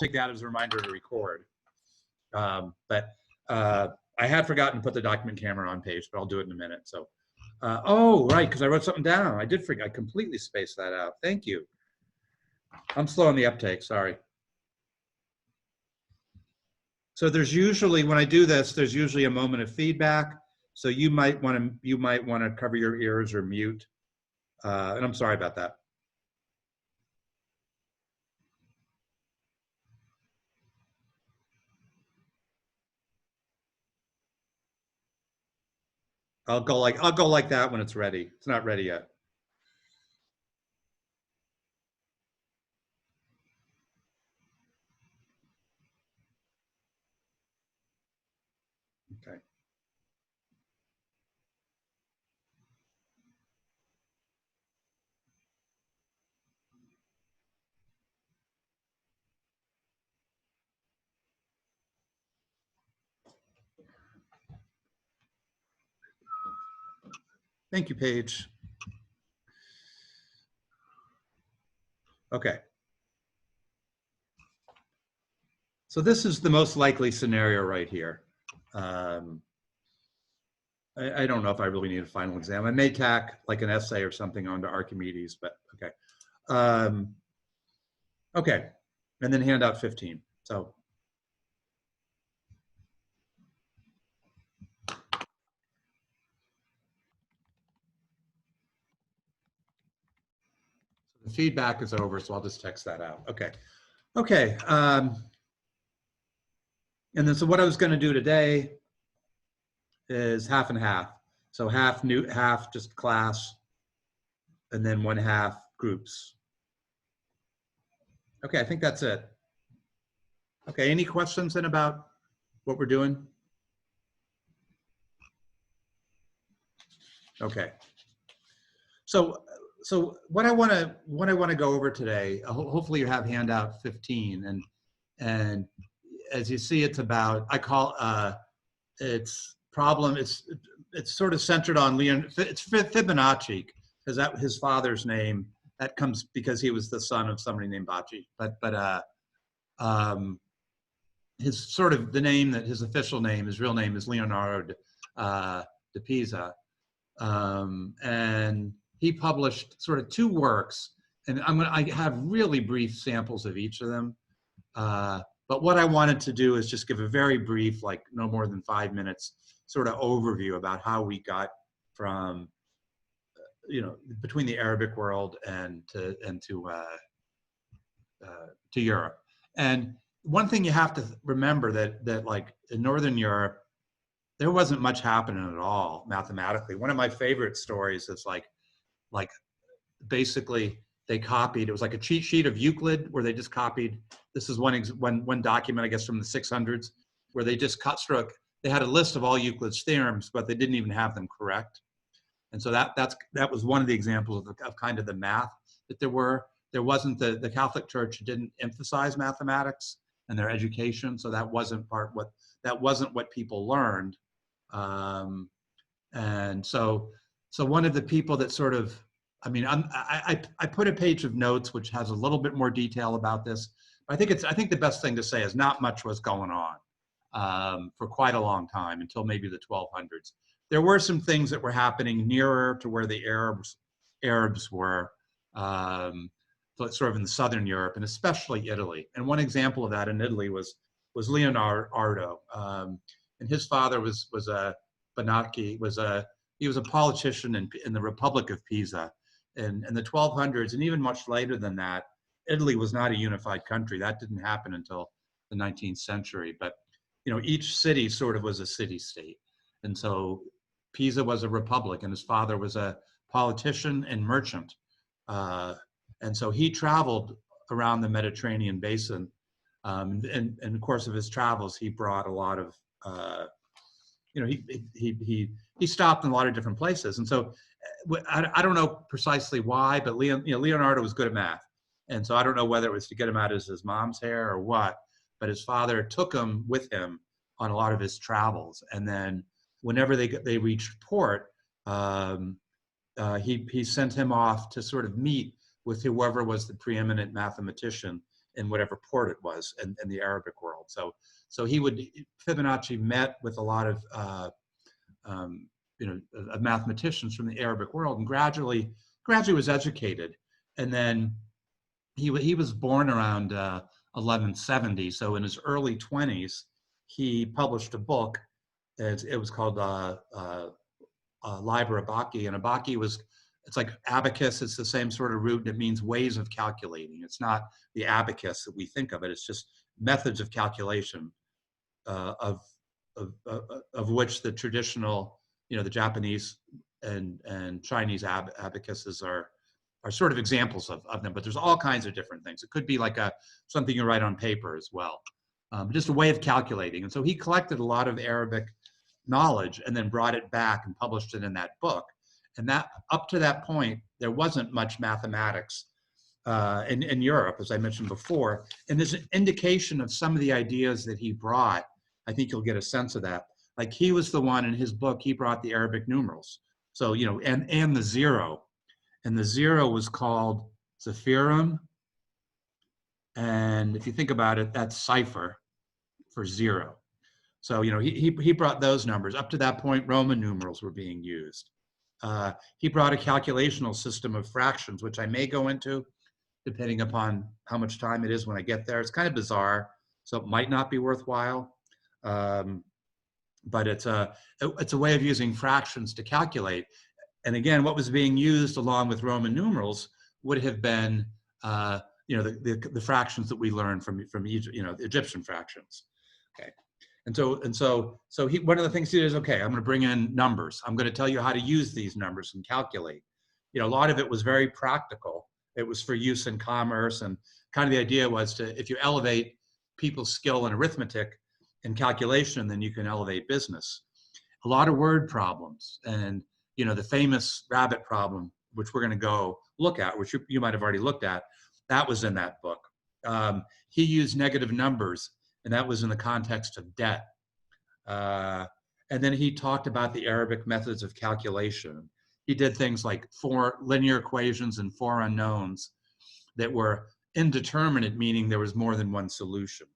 take that as a reminder to record. I had forgotten to put the document camera on page, but I'll do it in a minute. So, oh, right, because I wrote something down. I did forget. I completely spaced that out. Thank you. I'm slow on the uptake, sorry. So there's usually, when I do this, there's usually a moment of feedback. So you might want to cover your ears or mute. And I'm sorry about that. I'll go like that when it's ready. It's not ready yet. Okay. Thank you, Paige. Okay. So this is the most likely scenario right here. I don't know if I really need a final exam. I may tack like an essay or something onto Archimedes, but okay. Okay, and then handout 15. So. The feedback is over, so I'll just text that out. Okay. Okay. And then, so what I was going to do today is half and half. So half just class, and then 1/2 groups. Okay, I think that's it. Okay, any questions then about what we're doing? Okay. So what I want to go over today, hopefully you have handout 15, and as you see, it's about, I call it's sort of centered on it's Fibonacci, because that his father's name, that comes because he was the son of somebody named Bacci, but his sort of the name that his official name, his real name is Leonardo da Pisa, and he published sort of 2 works, and I have really brief samples of each of them. But what I wanted to do is just give a very brief, like no more than 5 minutes, sort of overview about how we got from, between the Arabic world and to Europe. And one thing you have to remember that like in Northern Europe, there wasn't much happening at all mathematically. One of my favorite stories is like basically they copied, it was like a cheat sheet of Euclid where they just copied, this is one document, I guess, from the 600s, where they just they had a list of all Euclid's theorems, but they didn't even have them correct. And so that was one of the examples of kind of the math that there wasn't the Catholic Church didn't emphasize mathematics and their education. So that wasn't what people learned. And so one of the people that sort of, I put a page of notes which has a little bit more detail about this. I think the best thing to say is not much was going on for quite a long time, until maybe the 1200s. There were some things that were happening nearer to where the Arabs were, sort of in southern Europe, and especially Italy. And one example of that in Italy was Leonardo, and his father was a Fibonacci, he was a politician in the Republic of Pisa. In the 1200s, and even much later than that, Italy was not a unified country. That didn't happen until the 19th century. But each city sort of was a city-state, and so Pisa was a republic, and his father was a politician and merchant, and so he traveled around the Mediterranean basin, and in the course of his travels, he brought a lot of, he stopped in a lot of different places, and so. I don't know precisely why, but Leonardo was good at math. And so I don't know whether it was to get him out of his mom's hair or what, but his father took him with him on a lot of his travels. And then whenever they reached port, he sent him off to sort of meet with whoever was the preeminent mathematician in whatever port it was in the Arabic world. So Fibonacci met with a lot of of mathematicians from the Arabic world, and gradually was educated. And then he was born around 1170. So in his early 20s, he published a book. It was called Liber Abaci, and Abaci it's like abacus. It's the same sort of root. It means ways of calculating. It's not the abacus that we think of it. It's just methods of calculation of which the traditional, the Japanese and Chinese abacuses are sort of examples of them. But there's all kinds of different things. It could be like something you write on paper as well, just a way of calculating. And so he collected a lot of Arabic knowledge and then brought it back and published it in that book. And that up to that point, there wasn't much mathematics in Europe, as I mentioned before. And there's an indication of some of the ideas that he brought. I think you'll get a sense of that. Like he was the one in his book, he brought the Arabic numerals. So, and the zero. And the zero was called Zephyrum. And if you think about it, that's cipher for zero. So, he brought those numbers. Up to that point, Roman numerals were being used. He brought a calculational system of fractions, which I may go into depending upon how much time it is when I get there. It's kind of bizarre, so it might not be worthwhile. But it's a way of using fractions to calculate. And again, what was being used along with Roman numerals would have been, the fractions that we learned from Egypt, the Egyptian fractions. Okay. And so one of the things he did is, okay, I'm going to bring in numbers. I'm going to tell you how to use these numbers and calculate. A lot of it was very practical. It was for use in commerce, and kind of the idea was if you elevate people's skill in arithmetic and calculation, then you can elevate business. A lot of word problems, and the famous rabbit problem, which we're going to go look at, which you might have already looked at, that was in that book. He used negative numbers, and that was in the context of debt. And then he talked about the Arabic methods of calculation. He did things like 4 linear equations and 4 unknowns that were indeterminate, meaning there was more than one solution.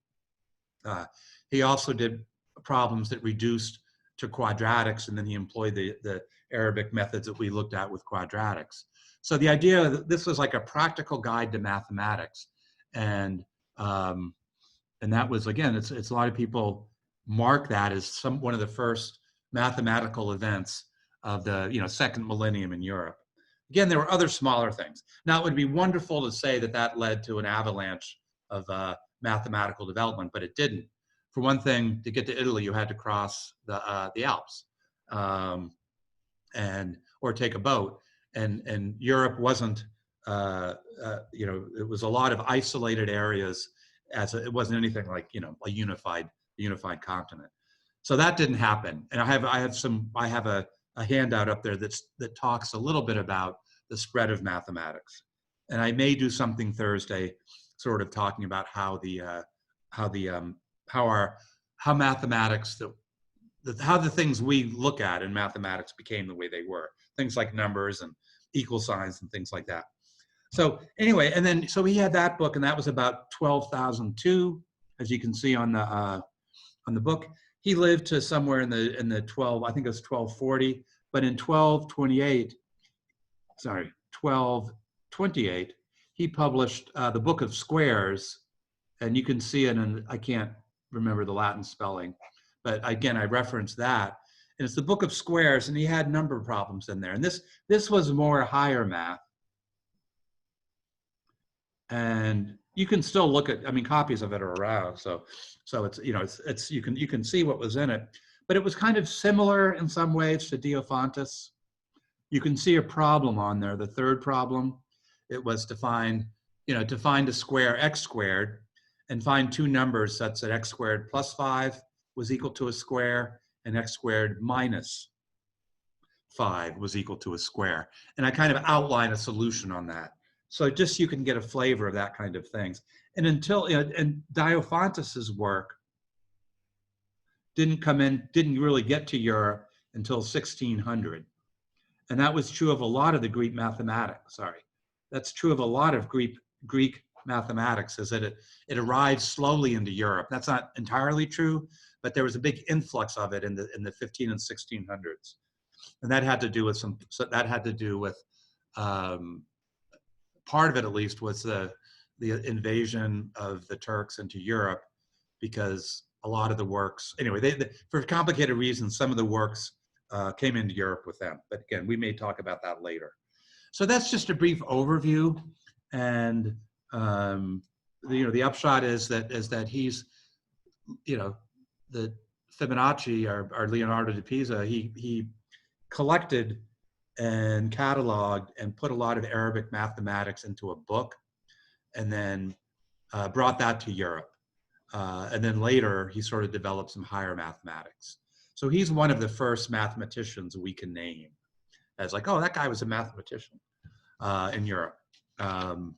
He also did problems that reduced to quadratics, and then he employed the Arabic methods that we looked at with quadratics. So the idea that this was like a practical guide to mathematics, and that was, again, it's a lot of people mark that as one of the first mathematical events of the second millennium in Europe. Again, there were other smaller things. Now, it would be wonderful to say that led to an avalanche of mathematical development, but it didn't. For one thing, to get to Italy, you had to cross the Alps, or take a boat. And Europe wasn't, it was a lot of isolated areas. It wasn't anything like a unified continent. So that didn't happen. And I have a handout up there that talks a little bit about the spread of mathematics. And I may do something Thursday, sort of talking about how mathematics, how the things we look at in mathematics became the way they were. Things like numbers and equal signs and things like that. So anyway, and then so he had that book, and that was about 12,002, as you can see on the book. He lived to somewhere in the 12, I think it was 1240, but in 1228, he published the Book of Squares, and you can see it, and I can't remember the Latin spelling, but again, I referenced that. And it's the Book of Squares, and he had number problems in there. And this was more higher math. And you can still look at, copies of it are around. So it's you can see what was in it. But it was kind of similar in some ways to Diophantus. You can see a problem on there, the third problem. It was to find a square, x squared, and find 2 numbers such that x squared plus 5 was equal to a square, and x squared minus 5 was equal to a square. And I kind of outline a solution on that. So just you can get a flavor of that kind of things. And and Diophantus's work didn't really get to Europe until 1600. And that was true of a lot of the Greek mathematics, That's true of a lot of Greek mathematics is that it arrived slowly into Europe. That's not entirely true, but there was a big influx of it in the 15 and 1600s, and that had to do with um, part of it at least was the invasion of the Turks into Europe, because a lot of the works, anyway, for complicated reasons, some of the works came into Europe with them. But again, we may talk about that later. So that's just a brief overview, and the upshot is that he's, the Fibonacci, or Leonardo da Pisa, he collected and cataloged and put a lot of Arabic mathematics into a book, and then brought that to Europe. And then later, he sort of developed some higher mathematics. So he's one of the first mathematicians we can name as like, oh, that guy was a mathematician in Europe. So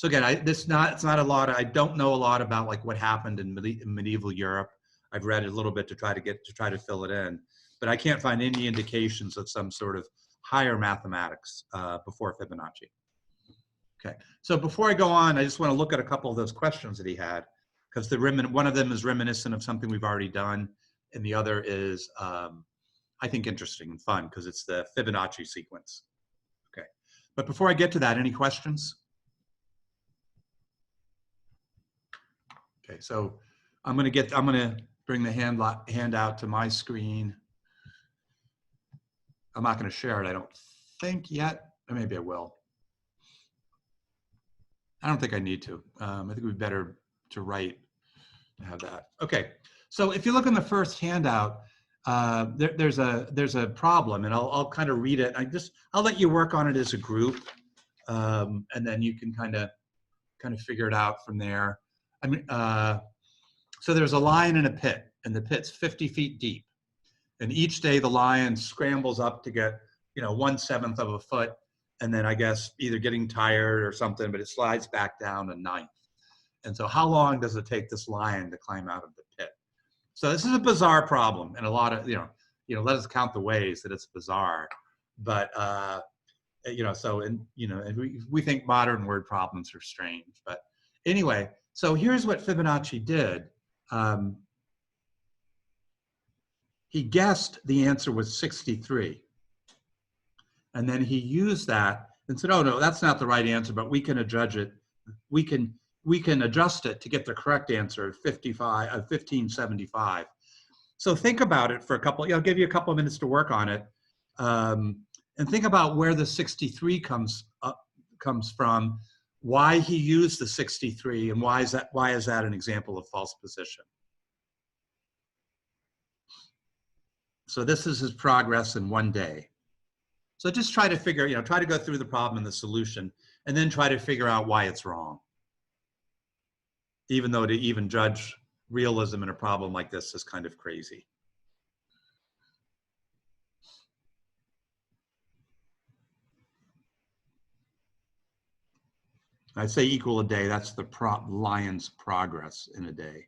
again, it's not a lot. I don't know a lot about like what happened in medieval Europe. I've read a little bit to try to fill it in, but I can't find any indications of some sort of higher mathematics before Fibonacci. Okay, so before I go on, I just want to look at a couple of those questions that he had, because one of them is reminiscent of something we've already done, and the other is, I think, interesting and fun because it's the Fibonacci sequence. Okay, but before I get to that, any questions? Okay, so I'm gonna bring the handout to my screen. I'm not gonna share it, I don't think yet, or maybe I will. I don't think I need to. I think it would be better to write to have that. Okay, so if you look in the first handout, there's a problem, and I'll kind of read it. I'll let you work on it as a group, and then you can kind of figure it out from there. I mean, so there's a lion in a pit, and the pit's 50 feet deep, and each day the lion scrambles up to get 1/7 of a foot, and then I guess either getting tired or something, but it slides back down a 1/9. And so how long does it take this lion to climb out of the pit? So this is a bizarre problem, and a lot of, let us count the ways that it's bizarre. But, so, and we think modern word problems are strange. But anyway, so here's what Fibonacci did. He guessed the answer was 63. And then he used that and said, oh, no, that's not the right answer, but we can adjust it. We can adjust it to get the correct answer of 1575. So think about it for a couple, I'll give you a couple of minutes to work on it. And think about where the 63 comes from, why he used the 63, and why is that an example of false position? So this is his progress in one day. So just try to figure, try to go through the problem and the solution, and then try to figure out why it's wrong. Even though to even judge realism in a problem like this is kind of crazy. I say equal a day, that's the lion's progress in a day.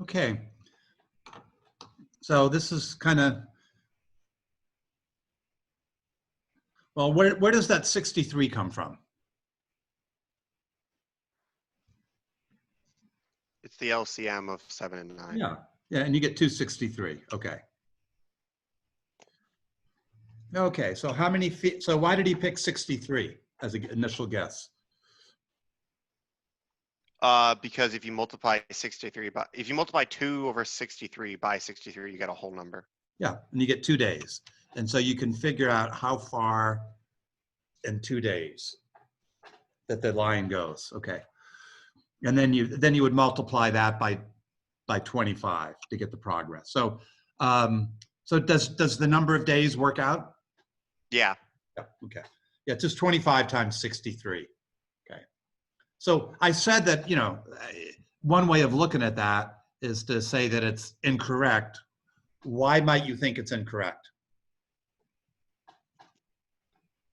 Okay. So this is kind of, well, where does that 63 come from? It's the LCM of 7 and 9. Yeah. Yeah, and you get 263. Okay. Okay, so how many feet? So why did he pick 63 as an initial guess? Because if you multiply 63 by, if you multiply 2 over 63 by 63, you get a whole number. Yeah, and you get 2 days. And so you can figure out how far in 2 days that the line goes. Okay. And then you would multiply that by 25 to get the progress. So so does the number of days work out? Yeah. Yeah, okay. Yeah, it's just 25 times 63. Okay. So I said that, you know, one way of looking at that is to say that it's incorrect. Why might you think it's incorrect?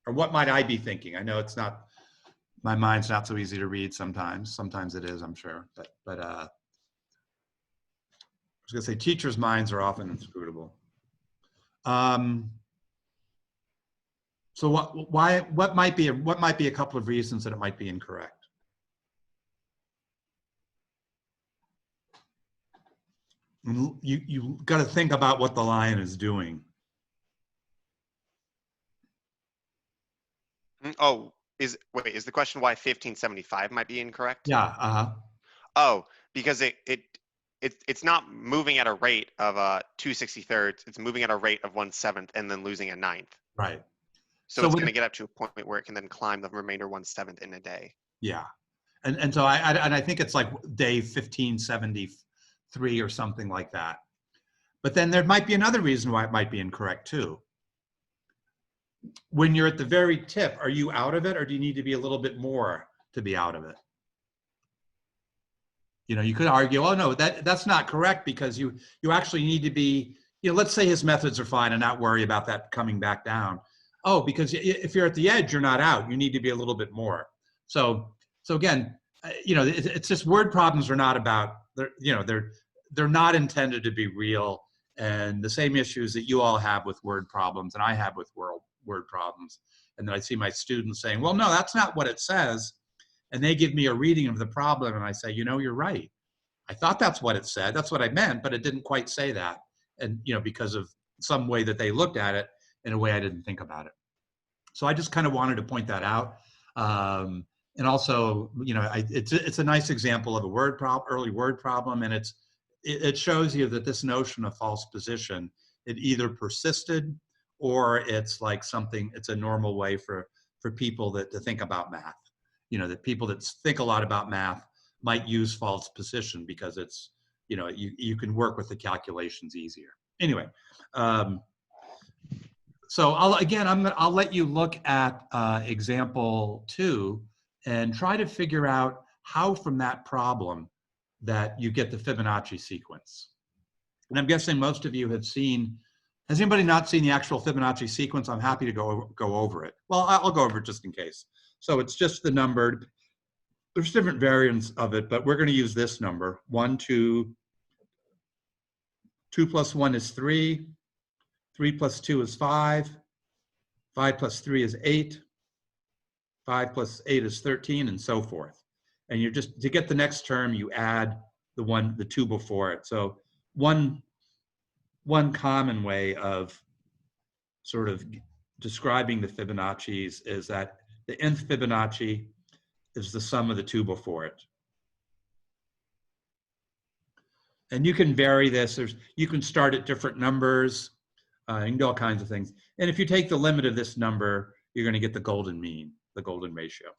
Or what might I be thinking? I know it's not, my mind's not so easy to read sometimes. Sometimes it is, I'm sure. But I was gonna say teachers' minds are often inscrutable. So what might be a couple of reasons that it might be incorrect? You got to think about what the lion is doing. Oh, is the question why 1575 might be incorrect? Yeah. Oh, because it's not moving at a rate of 2/63. It's moving at a rate of 1/7 and then losing a ninth. Right. So it's going to get up to a point where it can then climb the remainder 1/7 in a day. Yeah. And so I think it's like day 1573 or something like that. But then there might be another reason why it might be incorrect too. When you're at the very tip, are you out of it, or do you need to be a little bit more to be out of it? You know, you could argue, oh no, that's not correct because you actually need to be, you know, let's say his methods are fine and not worry about that coming back down. Oh, because if you're at the edge, you're not out. You need to be a little bit more. So again, you know, it's just word problems are not about, they're not intended to be real. And the same issues that you all have with word problems and I have with word problems. And then I see my students saying, well, no, that's not what it says. And they give me a reading of the problem and I say, you know, you're right. I thought that's what it said. That's what I meant, but it didn't quite say that. And, you know, because of some way that they looked at it in a way I didn't think about it. So I just kind of wanted to point that out. And also, you know, it's a nice example of a early word problem. And it shows you that this notion of false position, it either persisted or it's like something, it's a normal way for people to think about math. You know, that people that think a lot about math might use false position because it's, you know, you can work with the calculations easier. Anyway, so I'll let you look at example 2 and try to figure out how from that problem that you get the Fibonacci sequence. And I'm guessing most of you have seen, has anybody not seen the actual Fibonacci sequence? I'm happy to go over it. Well, I'll go over it just in case. So it's just the numbered, there's different variants of it, but we're going to use this number, 1, 2, 2 plus 1 is 3, 3 plus 2 is 5, 5 plus 3 is 8, 5 plus 8 is 13, and so forth. And you're just, to get the next term, you add the 2 before it. So one common way of sort of describing the Fibonacci's is that the nth Fibonacci is the sum of the 2 before it. And you can vary this. You can start at different numbers. You can do all kinds of things. And if you take the limit of this number, you're going to get the golden mean, the golden ratio.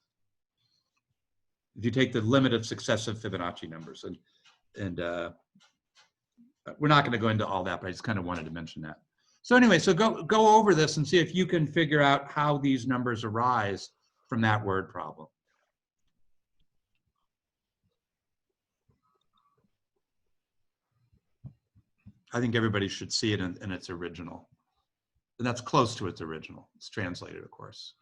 If you take the limit of successive Fibonacci numbers. And we're not going to go into all that, but I just kind of wanted to mention that. So anyway, so go over this and see if you can figure out how these numbers arise from that word problem. I think everybody should see it in its original. And that's close to its original. It's translated, of course.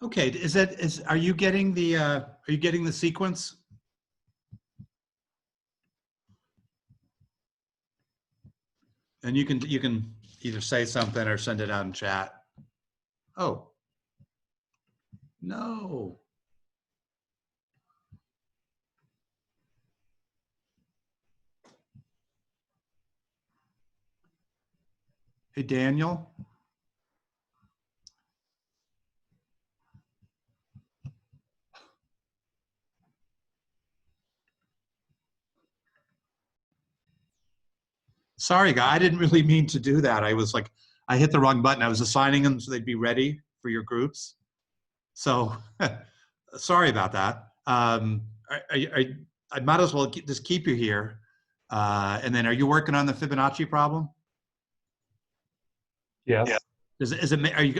Okay, are you getting the sequence? And you can either say something or send it out in chat. Oh, no. Hey, Daniel. Sorry, guy. I didn't really mean to do that. I hit the wrong button. I was assigning them so they'd be ready for your groups. So sorry about that. I might as well just keep you here. And then are you working on the Fibonacci problem? Yes. Yeah.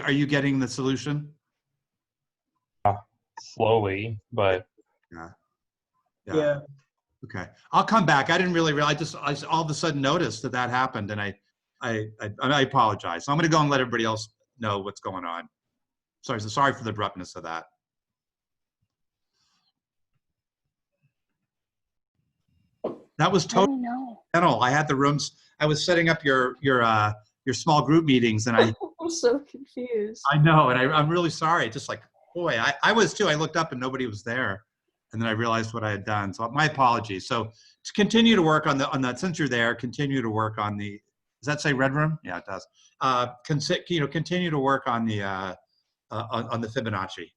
Are you getting the solution? Slowly, but Yeah. Okay. I'll come back. I didn't really realize. I all of a sudden noticed that happened, and I apologize. So I'm going to go and let everybody else know what's going on. Sorry for the abruptness of that. That was totally accidental. I had the rooms. I was setting up your small group meetings, and I'm so confused. I know, and I'm really sorry. Just like, boy, I was too. I looked up and nobody was there, and then I realized what I had done. So my apologies. So to continue to work on that, since you're there, continue to work on the. Does that say red room? Yeah, it does. Continue to work on the Fibonacci,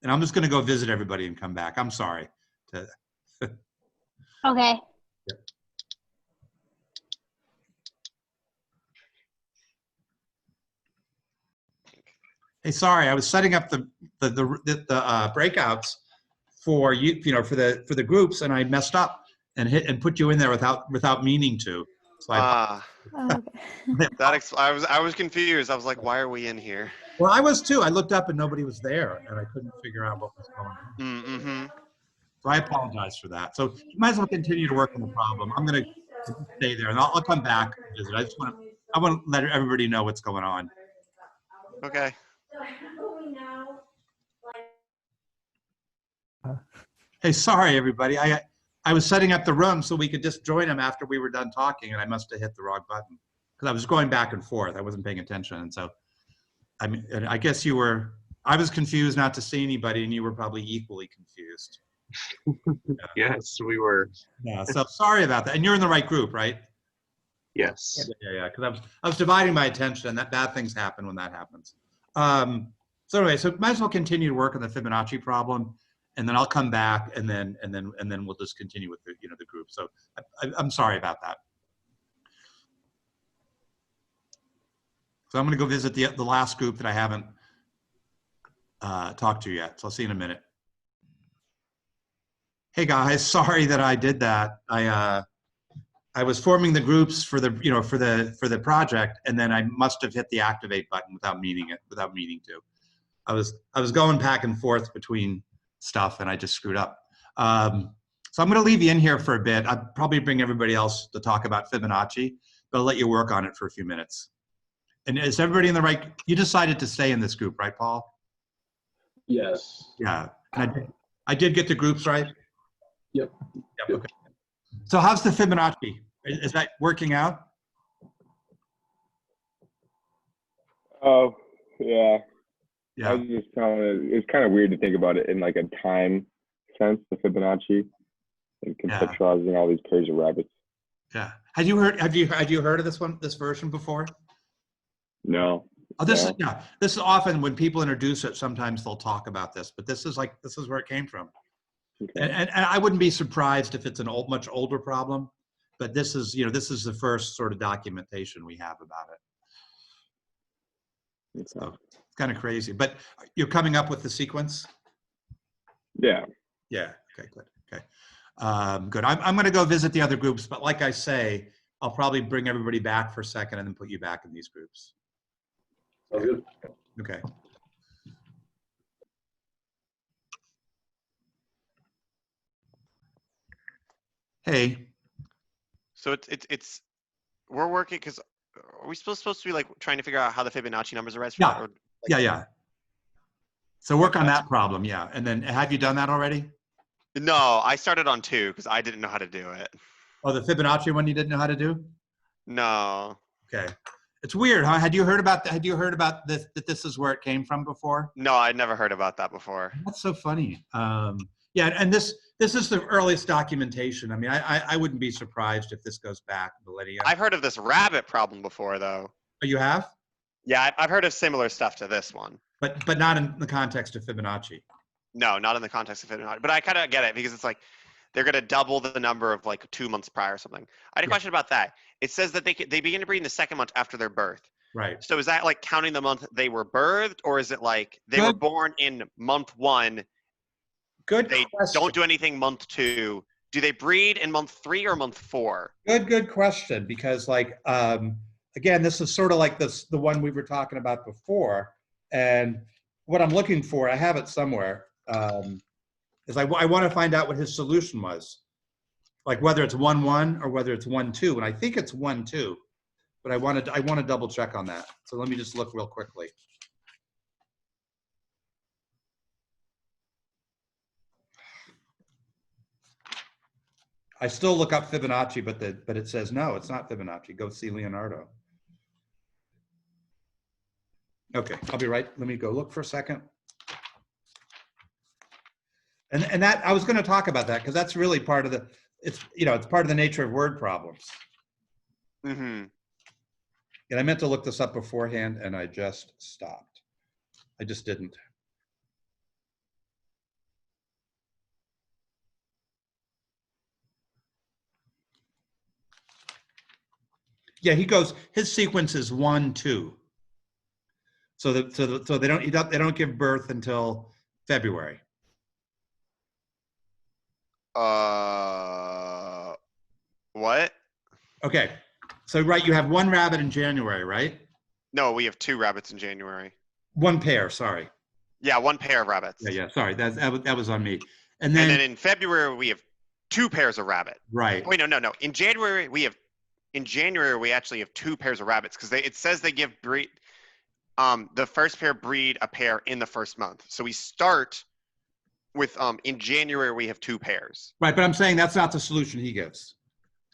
and I'm just going to go visit everybody and come back. I'm sorry. Okay. Hey, sorry, I was setting up the breakouts for for the groups, and I messed up and put you in there without meaning to. So I Okay. was confused. I was like, why are we in here? well, I was too. I looked up and nobody was there, and I couldn't figure out what was going on. Mm-hmm. So I apologize for that. So you might as well continue to work on the problem. I'm going to stay there, and I'll come back and visit. I want to let everybody know what's going on. Okay. Hey, sorry everybody. I was setting up the room so we could just join them after we were done talking, and I must have hit the wrong button because I was going back and forth. I wasn't paying attention, and so I guess you were. I was confused not to see anybody, and you were probably equally confused. yes, we were. Yeah. So sorry about that. And you're in the right group, right? Yes. Yeah. Because I was dividing my attention, and that bad things happen when that happens. So anyway, so might as well continue to work on the Fibonacci problem, and then I'll come back, and then we'll just continue with the group. So I'm sorry about that. So I'm going to go visit the last group that I haven't talked to yet. So I'll see you in a minute. Hey guys, sorry that I did that. I was forming the groups for the for the project, and then I must have hit the activate button without meaning to. I was going back and forth between stuff, and I just screwed up. So I'm going to leave you in here for a bit. I'll probably bring everybody else to talk about Fibonacci, but I'll let you work on it for a few minutes. And is everybody in the right? You decided to stay in this group, right, Paul? Yes. Yeah. And I did get the groups right? Yep. Okay. So how's the Fibonacci? Is that working out? Oh, yeah. Yeah. I was just it's kind of weird to think about it in like a time sense, the Fibonacci, and conceptualizing all these pairs of rabbits. Yeah. Have you heard of this version before? No. Oh, this is often when people introduce it, sometimes they'll talk about this, but this is where it came from. Okay. And I wouldn't be surprised if it's much older problem, but this is the first sort of documentation we have about it. Okay. So it's kind of crazy, but you're coming up with the sequence? Yeah. Yeah. Okay, good. Okay. Good. I'm going to go visit the other groups, but like I say, I'll probably bring everybody back for a second and then put you back in these groups. Sounds good. Okay. Hey. So we're working because are we supposed to be like trying to figure out how the Fibonacci numbers are right? Yeah. Yeah. So work on that problem, yeah. And then have you done that already? No, I started on 2 because I didn't know how to do it. Oh, the Fibonacci one you didn't know how to do? No, Okay. It's weird, huh? Had you heard about had you heard about this, that this is where it came from before? no, I'd never heard about that before. That's so funny. Yeah, and this is the earliest documentation. I mean, I wouldn't be surprised if this goes back millennia. I've heard of this rabbit problem before, though. Oh, you have? Yeah, I've heard of similar stuff to this one. But not in the context of Fibonacci. No, not in the context of Fibonacci. But I kind of get it because it's like they're going to double the number of like 2 months prior or something. I had a Yeah. question about that. It says that they begin to breed in the 2nd month after their birth. Right. So is that like counting the month they were birthed, or is it like they were Good. born in month 1? Good They question. don't do anything month 2. Do they breed in month 3 or month 4? Good question. Because like, again, this is sort of like the one we were talking about before. And what I'm looking for, I have it somewhere, is I want to find out what his solution was. Like whether it's 1-1 or whether it's 1-2. And I think it's 1-2. But I want to double check on that. So let me just look real quickly. I still look up Fibonacci, but it says no, it's not Fibonacci. Go see Leonardo. Okay, I'll be right. Let me go look for a second. And that I was going to talk about that because that's really part of the it's part of the nature of word problems. Mm-hmm. And I meant to look this up beforehand, and I just stopped. I just didn't. Yeah, his sequence is 1-2. So they don't give birth until February. What? Okay. So right, you have 1 rabbit in January, right? No, we have 2 rabbits in January. 1 pair, sorry. Yeah, 1 pair of rabbits. Yeah, sorry. That was on me. And And then then in February we have 2 pairs of rabbit. right. Wait, no. In January we actually have 2 pairs of rabbits because it says they give breed. The first pair breed a pair in the 1st month. So we start with in January we have 2 pairs. Right, but I'm saying that's not the solution he gives.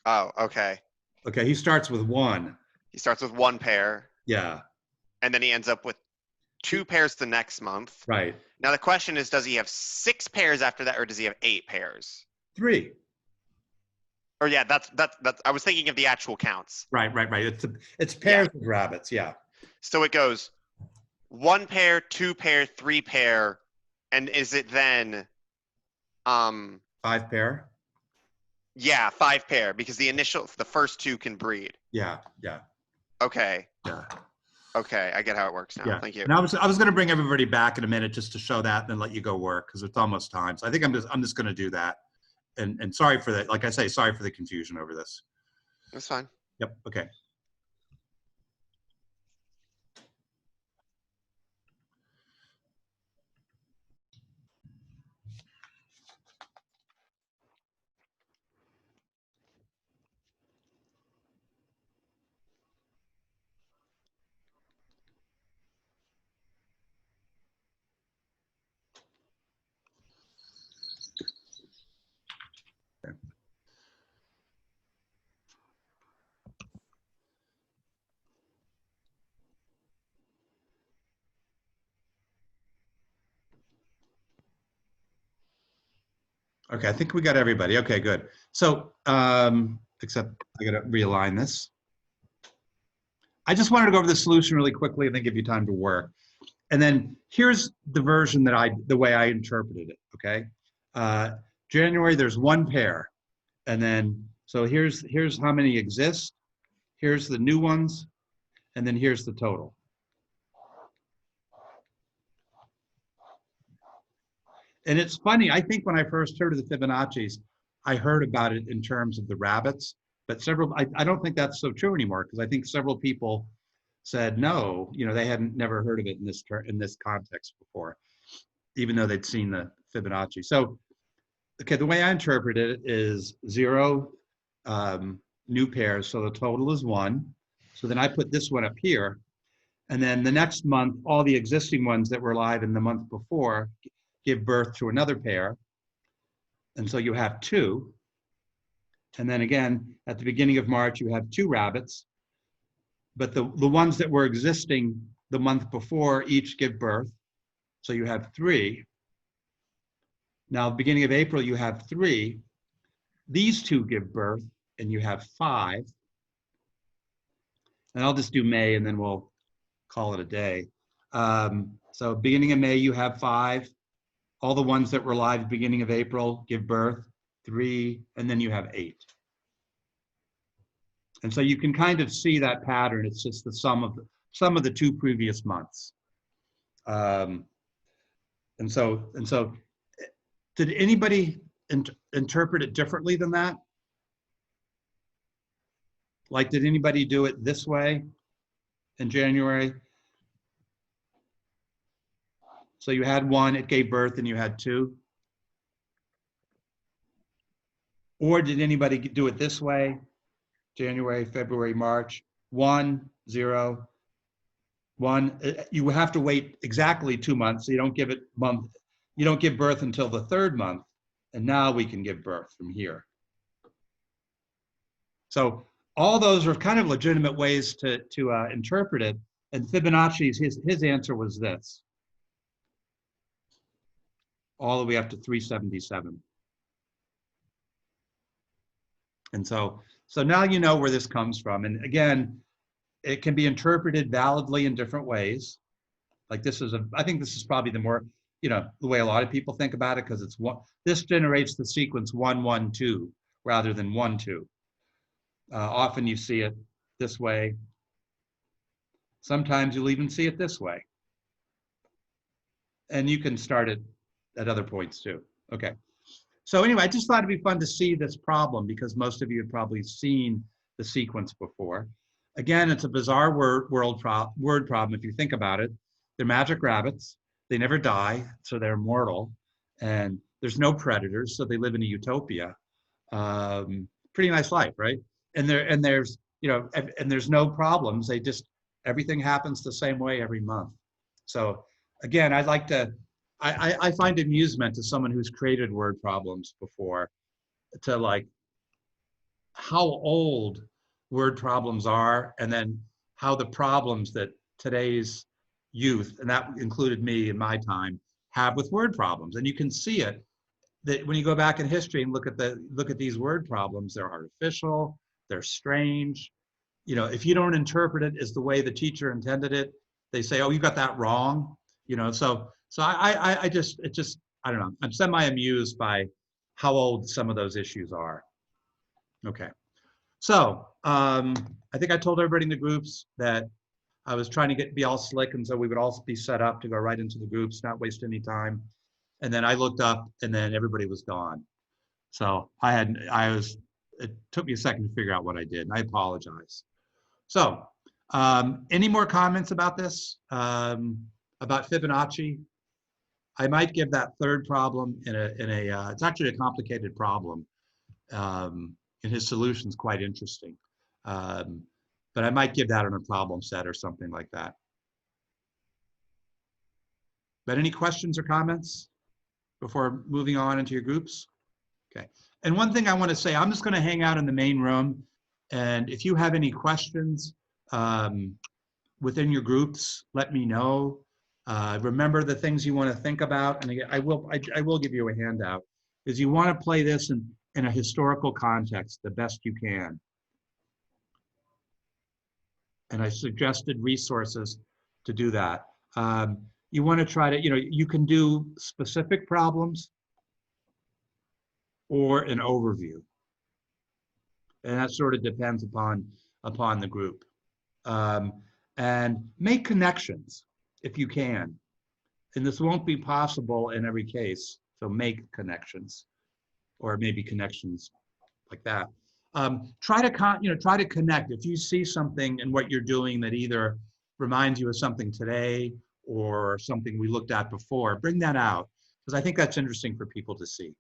Oh, okay. Okay, he starts with 1. He starts with 1 pair, Yeah, and then he ends up with 2 pairs the next month. right. Now the question is, does he have 6 pairs after that, or does he have 8 pairs? 3. Or yeah, that's. I was thinking of the actual counts. Right. It's pairs of rabbits, yeah. So it goes 1 pair, 2 pair, 3 pair, and is it then? 5 pair? Yeah, 5 pair because the first 2 can breed. Yeah. Okay. Yeah. Okay, I get how it works now. Yeah. Thank you. And I was going to bring everybody back in a minute just to show that and then let you go work because it's almost time. So I think I'm just going to do that. And sorry for that. Like I say, sorry for the confusion over this. That's fine. Yep. Okay. Okay, I think we got everybody. Okay, good. So, except I got to realign this. I just wanted to go over the solution really quickly and then give you time to work. And then here's the version the way I interpreted it, okay? January, there's 1 pair. And then, so here's how many exist. Here's the new ones. And then here's the total. And it's funny, I think when I first heard of the Fibonacci's, I heard about it in terms of the rabbits, but I don't think that's so true anymore because I think several people said no, they hadn't never heard of it in this context before, even though they'd seen the Fibonacci. So, okay, the way I interpret it is 0 new pairs, so the total is 1. So then I put this one up here, And then the next month, all the existing ones that were live in the month before give birth to another pair. And so you have 2. And then again, at the beginning of March, you have 2 rabbits. But the ones that were existing the month before each give birth. So you have 3. Now, beginning of April, you have 3. These 2 give birth, and you have 5. And I'll just do May, and then we'll call it a day. So beginning of May, you have 5. All the ones that were live beginning of April give birth, 3, and then you have 8. And so you can kind of see that pattern. It's just the sum of the 2 previous months. And so, did anybody interpret it differently than that? Like, did anybody do it this way in January? So you had 1, it gave birth, and you had 2? Or did anybody do it this way? January, February, March, 1, 0, 1. You have to wait exactly 2 months. So you don't give birth until the 3rd month. And now we can give birth from here. So all those are kind of legitimate ways to interpret it. And Fibonacci's, his answer was this, all the way up to 377. And so now you know where this comes from. And again, it can be interpreted validly in different ways. Like I think this is probably the more, the way a lot of people think about it, because this generates the sequence 1, 1, 2 rather than 1, 2. Often you see it this way. Sometimes you'll even see it this way. And you can start it at other points too. Okay. So anyway, I just thought it'd be fun to see this problem because most of you have probably seen the sequence before. Again, it's a bizarre word problem if you think about it. They're magic rabbits. They never die, so they're immortal. And there's no predators, so they live in a utopia. Pretty nice life, right? And there's no problems. Everything happens the same way every month. So again, I find amusement as someone who's created word problems before to like how old word problems are, and then how the problems that today's youth, and that included me in my time, have with word problems. And you can see it that when you go back in history and look at these word problems, they're artificial, they're strange. If you don't interpret it as the way the teacher intended it, they say, oh, you got that wrong. So I don't know. I'm semi-amused by how old some of those issues are. Okay. So I think I told everybody in the groups that I was trying to be all slick, and so we would all be set up to go right into the groups, not waste any time. And then I looked up, and then everybody was gone. So it took me a second to figure out what I did, and I apologize. So any more comments about this, about Fibonacci? I might give that 3rd problem it's actually a complicated problem. And his solution's quite interesting. But I might give that on a problem set or something like that. But any questions or comments before moving on into your groups? Okay. And one thing I want to say, I'm just going to hang out in the main room. And if you have any questions within your groups, let me know. Remember the things you want to think about. And again, I will give you a handout, is you want to play this in a historical context the best you can. And I suggested resources to do that. You want to try to, you can do specific problems or an overview. And that sort of depends upon the group. And make connections if you can. And this won't be possible in every case, so make connections, or maybe connections like that. Try to connect. If you see something in what you're doing that either reminds you of something today or something we looked at before, bring that out, because I think that's interesting for people to see.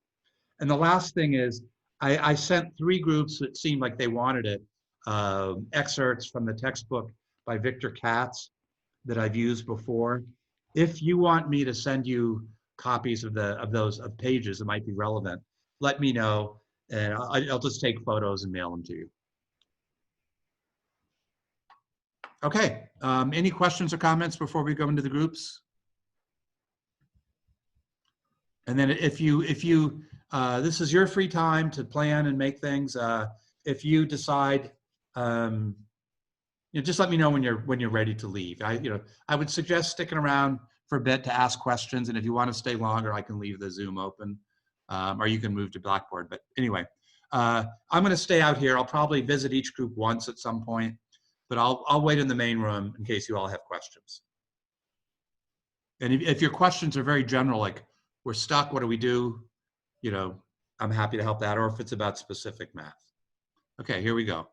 And the last thing is, I sent 3 groups that seemed like they wanted it, excerpts from the textbook by Victor Katz. that I've used before. If you want me to send you copies of those pages that might be relevant, let me know, and I'll just take photos and mail them to you. Okay, any questions or comments before we go into the groups? And then if you this is your free time to plan and make things. If you decide, just let me know when you're ready to leave. I would suggest sticking around for a bit to ask questions, and if you want to stay longer, I can leave the Zoom open, or you can move to Blackboard. But anyway, I'm going to stay out here. I'll probably visit each group once at some point, but I'll wait in the main room in case you all have questions. And if your questions are very general, like we're stuck, what do we do? I'm happy to help that, or if it's about specific math. Okay, here we go.